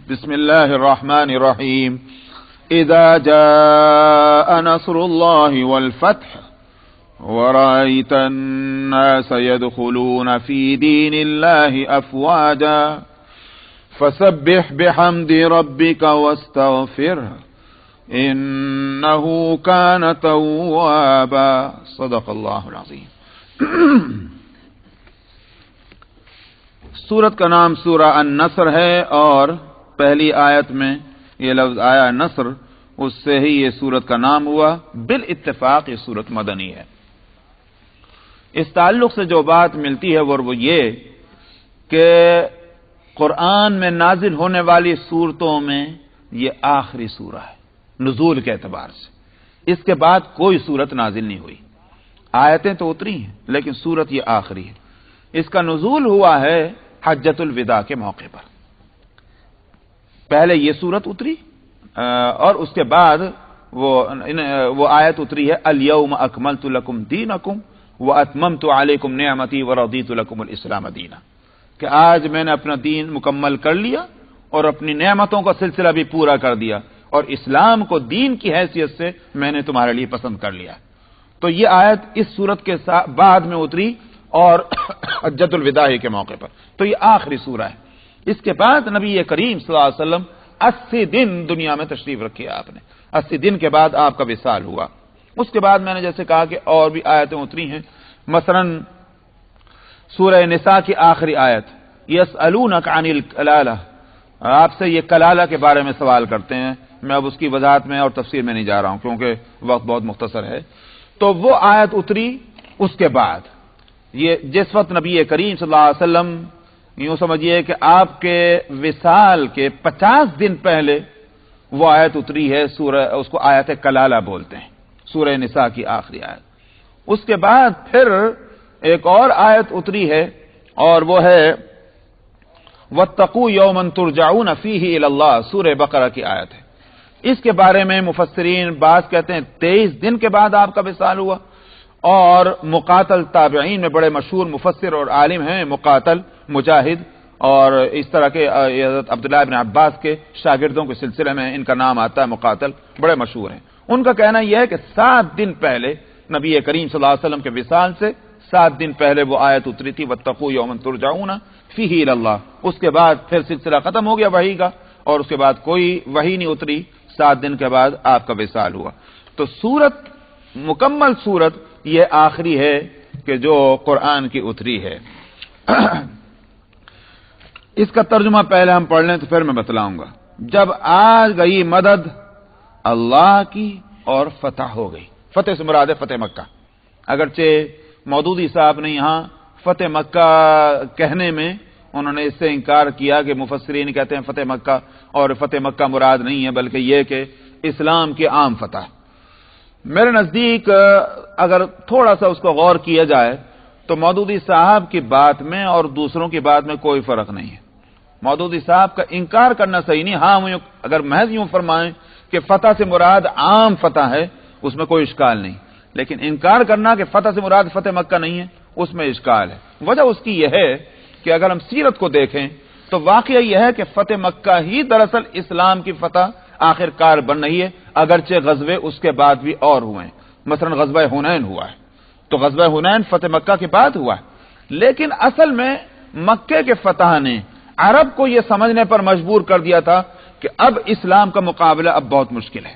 بسم الله الرحمن الرحيم إذا جاء نصر الله والفتح ورأيت الناس يدخلون في دين الله أفواجا فسبح بحمد ربك واستغفره إنه كان توابا صدق الله العظيم. سورت کا نام سورہ النصر ہے اور پہلی آیت میں یہ لفظ آیا نصر، اس سے ہی یہ سورت کا نام ہوا. بالاتفاق یہ سورت مدنی ہے. اس تعلق سے جو بات ملتی ہے وہ یہ کہ قرآن میں نازل ہونے والی صورتوں میں یہ آخری سورہ ہے نزول کے اعتبار سے. اس کے بعد کوئی سورت نازل نہیں ہوئی. آیتیں تو اتری ہیں لیکن سورت یہ آخری ہے. اس کا نزول ہوا ہے حجۃ الوداع کے موقع پر. پہلے یہ سورت اتری اور اس کے بعد وہ آیت اتری ہے الیوم اکملت لکم دینکم واتممت علیکم نعمتی ورضیت لکم الاسلام دینا، کہ آج میں نے اپنا دین مکمل کر لیا اور اپنی نعمتوں کا سلسلہ بھی پورا کر دیا اور اسلام کو دین کی حیثیت سے میں نے تمہارے لیے پسند کر لیا. تو یہ آیت اس سورت کے بعد میں اتری اور حجۃ الوداع کے موقع پر. تو یہ آخری سورہ ہے. اس کے بعد نبی کریم صلی اللہ علیہ وسلم 80 دن دنیا میں تشریف رکھی آپ نے. 80 دن کے بعد آپ کا وصال ہوا. اس کے بعد میں نے جیسے کہا کہ اور بھی آیتیں اتری ہیں. مثلا سورہ نساء کی آخری آیت یسألونک عن الکلالہ، آپ سے یہ کلالہ کے بارے میں سوال کرتے ہیں. میں اب اس کی وضاحت میں اور تفسیر میں نہیں جا رہا ہوں کیونکہ وقت بہت مختصر ہے. تو وہ آیت اتری. اس کے بعد یہ جس وقت نبی کریم صلی اللہ علیہ وسلم یوں سمجھیے کہ آپ کے وصال کے 50 دن پہلے وہ آیت اتری ہے. سورہ اس کو آیت کلالہ بولتے ہیں، سورہ نساء کی آخری آیت. اس کے بعد پھر ایک اور آیت اتری ہے اور وہ ہے واتقوا یوما ترجعون فیہ الی اللہ، سورہ بقرہ کی آیت ہے. اس کے بارے میں مفسرین بعض کہتے ہیں 23 دن کے بعد آپ کا وصال ہوا. اور مقاتل تابعین میں بڑے مشہور مفسر اور عالم ہیں، مقاتل، مجاہد اور اس طرح کے حضرت عبداللہ ابن عباس کے شاگردوں کے سلسلے میں ان کا نام آتا ہے. مقاتل بڑے مشہور ہیں. ان کا کہنا یہ ہے کہ 7 دن پہلے نبی کریم صلی اللہ علیہ وسلم کے وصال سے 7 دن پہلے وہ آیت اتری تھی واتقوا یوما ترجعون فیہ الی اللہ. اس کے بعد پھر سلسلہ ختم ہو گیا وحی کا اور اس کے بعد کوئی وحی نہیں اتری. 7 دن کے بعد آپ کا وصال ہوا. تو سورت، مکمل سورت یہ آخری ہے کہ جو قرآن کی اتری ہے. اس کا ترجمہ پہلے ہم پڑھ لیں تو پھر میں بتلاؤں گا. جب آ گئی مدد اللہ کی اور فتح ہو گئی. فتح سے مراد ہے فتح مکہ. اگرچہ مودودی صاحب نے یہاں فتح مکہ کہنے میں انہوں نے اس سے انکار کیا کہ مفسرین کہتے ہیں فتح مکہ اور فتح مکہ مراد نہیں ہے بلکہ یہ کہ اسلام کی عام فتح. میرے نزدیک اگر تھوڑا سا اس کو غور کیا جائے تو مودودی صاحب کی بات میں اور دوسروں کی بات میں کوئی فرق نہیں ہے. مودودی صاحب کا انکار کرنا صحیح نہیں. ہاں اگر محض یوں فرمائیں کہ فتح سے مراد عام فتح ہے اس میں کوئی اشکال نہیں، لیکن انکار کرنا کہ فتح سے مراد فتح مکہ نہیں ہے اس میں اشکال ہے. وجہ اس کی یہ ہے کہ اگر ہم سیرت کو دیکھیں تو واقعہ یہ ہے کہ فتح مکہ ہی دراصل اسلام کی فتح آخر کار بن رہی ہے، اگرچہ غزوے اس کے بعد بھی اور ہوئے ہیں. مثلا غزوہ حنین ہوا ہے تو غزوہ حنین فتح مکہ کے بعد ہوا ہے، لیکن اصل میں مکے کے فتح نے عرب کو یہ سمجھنے پر مجبور کر دیا تھا کہ اب اسلام کا مقابلہ اب بہت مشکل ہے.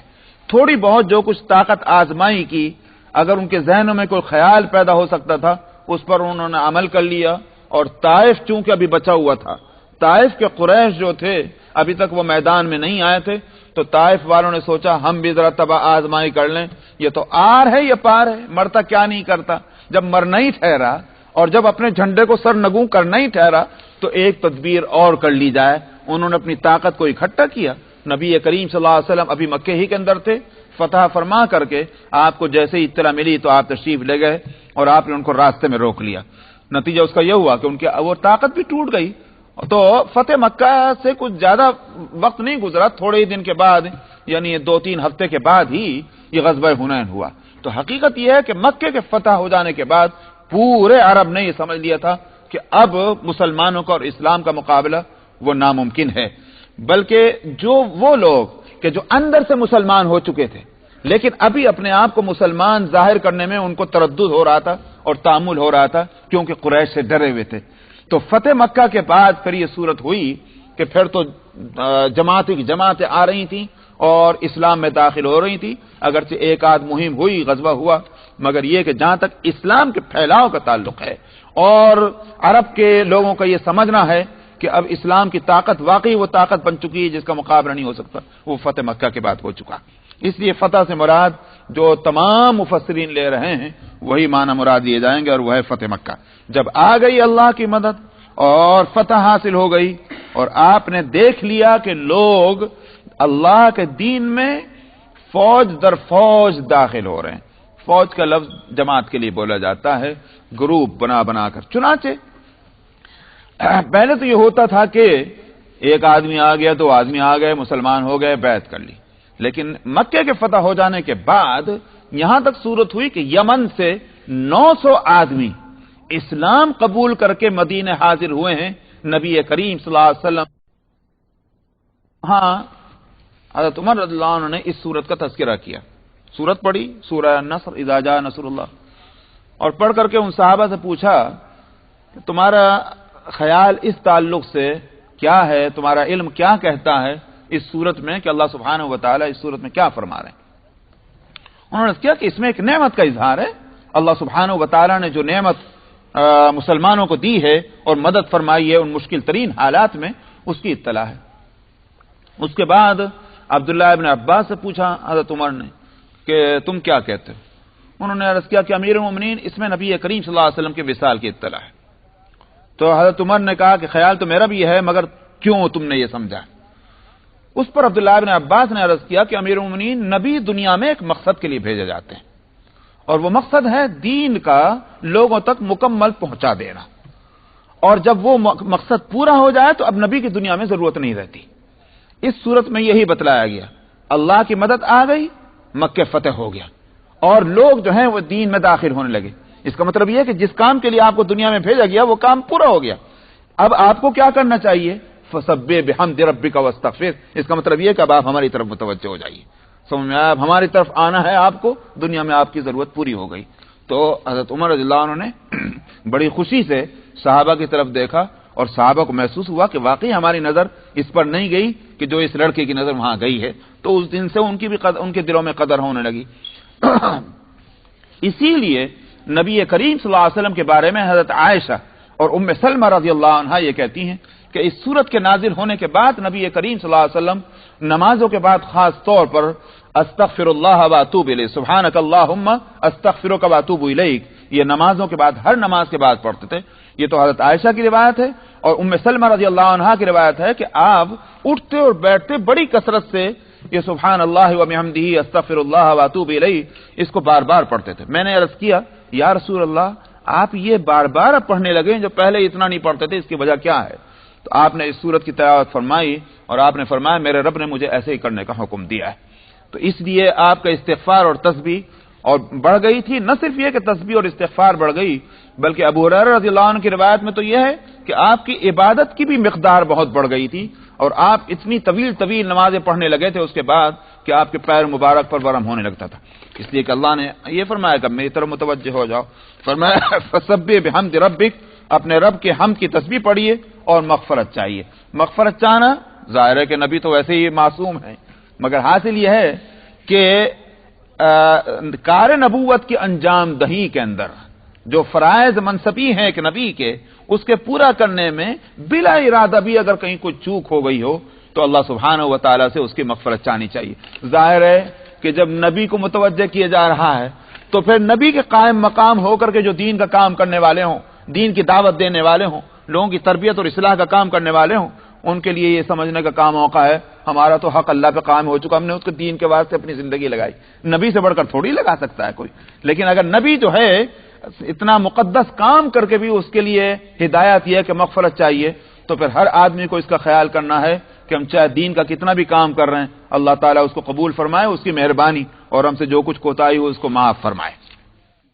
تھوڑی بہت جو کچھ طاقت آزمائی کی، اگر ان کے ذہنوں میں کوئی خیال پیدا ہو سکتا تھا اس پر انہوں نے عمل کر لیا. اور طائف چونکہ ابھی بچا ہوا تھا، طائف کے قریش جو تھے ابھی تک وہ میدان میں نہیں آئے تھے، تو طائف والوں نے سوچا ہم بھی ذرا تباہ آزمائی کر لیں. یہ تو آر ہے یہ پار ہے، مرتا کیا نہیں کرتا. جب مرنا ہی ٹھہرا اور جب اپنے جھنڈے کو سر نگوں کرنا ہی ٹھہرا تو ایک تدبیر اور کر لی جائے. انہوں نے اپنی طاقت کو اکٹھا کیا. نبی کریم صلی اللہ علیہ وسلم ابھی مکے ہی کے اندر تھے. فتح فرما کر کے آپ کو جیسے ہی اطلاع ملی تو آپ تشریف لے گئے اور آپ نے ان کو راستے میں روک لیا. نتیجہ اس کا یہ ہوا کہ ان کی وہ طاقت بھی ٹوٹ گئی. تو فتح مکہ سے کچھ زیادہ وقت نہیں گزرا، تھوڑے ہی دن کے بعد یعنی 2-3 ہفتے کے بعد ہی یہ غزوہ حنین ہوا. تو حقیقت یہ ہے کہ مکے کے فتح ہو جانے کے بعد پورے عرب نے یہ سمجھ لیا تھا کہ اب مسلمانوں کا اور اسلام کا مقابلہ وہ ناممکن ہے. بلکہ جو وہ لوگ کہ جو اندر سے مسلمان ہو چکے تھے لیکن ابھی اپنے آپ کو مسلمان ظاہر کرنے میں ان کو تردد ہو رہا تھا اور تعامل ہو رہا تھا کیونکہ قریش سے ڈرے ہوئے تھے، تو فتح مکہ کے بعد پھر یہ صورت ہوئی کہ پھر تو جماعتیں کی جماعتیں آ رہی تھیں اور اسلام میں داخل ہو رہی تھی، اگرچہ ایک آدھ مہم ہوئی، غزوہ ہوا، مگر یہ کہ جہاں تک اسلام کے پھیلاؤ کا تعلق ہے اور عرب کے لوگوں کا یہ سمجھنا ہے کہ اب اسلام کی طاقت واقعی وہ طاقت بن چکی ہے جس کا مقابلہ نہیں ہو سکتا، وہ فتح مکہ کے بعد ہو چکا۔ اس لیے فتح سے مراد جو تمام مفسرین لے رہے ہیں وہی معنی مراد لیے جائیں گے، اور وہ ہے فتح مکہ۔ جب آ گئی اللہ کی مدد اور فتح حاصل ہو گئی اور آپ نے دیکھ لیا کہ لوگ اللہ کے دین میں فوج در فوج داخل ہو رہے ہیں، فوج کا لفظ جماعت کے لیے بولا جاتا ہے، گروپ بنا بنا کر۔ چنانچہ پہلے تو یہ ہوتا تھا کہ ایک آدمی آ گیا، دو آدمی آ گئے، مسلمان ہو گئے، بیعت کر لی، لیکن مکے کے فتح ہو جانے کے بعد یہاں تک صورت ہوئی کہ یمن سے 900 آدمی اسلام قبول کر کے مدینے حاضر ہوئے ہیں نبی کریم صلی اللہ علیہ وسلم۔ ہاں، حضرت عمر رضی اللہ عنہ نے اس صورت کا تذکرہ کیا، صورت پڑھی سورہ النصر، اذا جاء نصر اللہ، اور پڑھ کر کے ان صحابہ سے پوچھا کہ تمہارا خیال اس تعلق سے کیا ہے، تمہارا علم کیا کہتا ہے اس صورت میں کہ اللہ سبحانہ و تعالیٰ اس صورت میں کیا فرما رہے ہیں؟ انہوں نے کیا کہ اس میں ایک نعمت کا اظہار ہے، اللہ سبحانہ و تعالیٰ نے جو نعمت مسلمانوں کو دی ہے اور مدد فرمائی ہے ان مشکل ترین حالات میں، اس کی اطلاع ہے۔ اس کے بعد عبداللہ ابن عباس سے پوچھا حضرت عمر نے کہ تم کیا کہتے ہو؟ انہوں نے عرض کیا کہ امیر المومنین اس میں نبی کریم صلی اللہ علیہ وسلم کے وصال کی اطلاع ہے۔ تو حضرت عمر نے کہا کہ خیال تو میرا بھی ہے، مگر کیوں تم نے یہ سمجھا؟ اس پر عبداللہ ابن عباس نے عرض کیا کہ امیر المومنین، نبی دنیا میں ایک مقصد کے لیے بھیجے جاتے ہیں اور وہ مقصد ہے دین کا لوگوں تک مکمل پہنچا دینا، اور جب وہ مقصد پورا ہو جائے تو اب نبی کی دنیا میں ضرورت نہیں رہتی۔ اس صورت میں یہی بتلایا گیا، اللہ کی مدد آ گئی، مکہ فتح ہو گیا اور لوگ جو ہیں وہ دین میں داخل ہونے لگے۔ اس کا مطلب یہ ہے کہ جس کام کے لیے آپ کو دنیا میں بھیجا گیا وہ کام پورا ہو گیا۔ اب آپ کو کیا کرنا چاہیے؟ فسبح بحمد ربک واستغفر۔ اس کا مطلب یہ کہ اب آپ ہماری طرف متوجہ ہو جائیے، سمجھ میں آیا؟ اب ہماری طرف آنا ہے آپ کو، دنیا میں آپ کی ضرورت پوری ہو گئی۔ تو حضرت عمر رضی اللہ عنہ نے بڑی خوشی سے صحابہ کی طرف دیکھا اور صحابہ کو محسوس ہوا کہ واقعی ہماری نظر اس پر نہیں گئی کہ جو اس لڑکے کی نظر وہاں گئی ہے، تو اس دن سے ان کے دلوں میں قدر ہونے لگی۔ اسی لیے نبی کریم صلی اللہ علیہ وسلم کے بارے میں حضرت عائشہ اور ام سلمہ رضی اللہ عنہا یہ کہتی ہیں کہ اس صورت کے نازل ہونے کے بعد نبی کریم صلی اللہ علیہ وسلم نمازوں کے بعد خاص طور پر استغفر اللہ واتوب الیہ، سبحانک اللہم استغفرک واتوب الیک، یہ نمازوں کے بعد ہر نماز کے بعد پڑھتے تھے۔ یہ تو حضرت عائشہ کی روایت ہے، اور ام سلمہ رضی اللہ عنہا کی روایت ہے کہ آپ اٹھتے اور بیٹھتے بڑی کثرت سے یہ سبحان اللہ وبحمدہ استغفر اللہ واتوب الیہ اس کو بار بار پڑھتے تھے۔ میں نے عرض کیا یا رسول اللہ، آپ یہ بار بار اب پڑھنے لگے جو پہلے اتنا نہیں پڑھتے تھے، اس کی وجہ کیا ہے؟ تو آپ نے اس صورت کی تلاوت فرمائی اور آپ نے فرمایا میرے رب نے مجھے ایسے ہی کرنے کا حکم دیا ہے۔ تو اس لیے آپ کا استغفار اور تسبیح اور بڑھ گئی تھی، نہ صرف یہ کہ تسبیح اور استغفار بڑھ گئی، بلکہ ابو ہریرہ رضی اللہ عنہ کی روایت میں تو یہ ہے کہ آپ کی عبادت کی بھی مقدار بہت بڑھ گئی تھی، اور آپ اتنی طویل طویل نمازیں پڑھنے لگے تھے اس کے بعد کہ آپ کے پیر مبارک پر ورم ہونے لگتا تھا۔ اس لیے کہ اللہ نے یہ فرمایا کہ میری طرف متوجہ ہو جاؤ، فرمایا فسبح بحمد ربک، اپنے رب کے حمد کی تسبیح پڑھیے اور مغفرت چاہیے۔ مغفرت چاہنا ظاہر ہے کہ نبی تو ویسے ہی معصوم ہیں، مگر حاصل یہ ہے کہ کار نبوت کی انجام دہی کے اندر جو فرائض منصبی ہیں کہ نبی کے، اس کے پورا کرنے میں بلا ارادہ بھی اگر کہیں کوئی چوک ہو گئی ہو تو اللہ سبحانہ و تعالیٰ سے اس کی مغفرت چاہنی چاہیے۔ ظاہر ہے کہ جب نبی کو متوجہ کیا جا رہا ہے تو پھر نبی کے قائم مقام ہو کر کے جو دین کا کام کرنے والے ہوں، دین کی دعوت دینے والے ہوں، لوگوں کی تربیت اور اصلاح کا کام کرنے والے ہوں، ان کے لیے یہ سمجھنے کا کام موقع ہے ہمارا تو حق اللہ پہ قائم ہو چکا، ہم نے اس کے دین کے واسطے اپنی زندگی لگائی۔ نبی سے بڑھ کر تھوڑی لگا سکتا ہے کوئی، لیکن اگر نبی جو ہے اتنا مقدس کام کر کے بھی اس کے لیے ہدایت یہ ہے کہ مغفرت چاہیے، تو پھر ہر آدمی کو اس کا خیال کرنا ہے کہ ہم چاہے دین کا کتنا بھی کام کر رہے ہیں، اللہ تعالیٰ اس کو قبول فرمائے، اس کی مہربانی، اور ہم سے جو کچھ کوتاہی ہو اس کو معاف فرمائے۔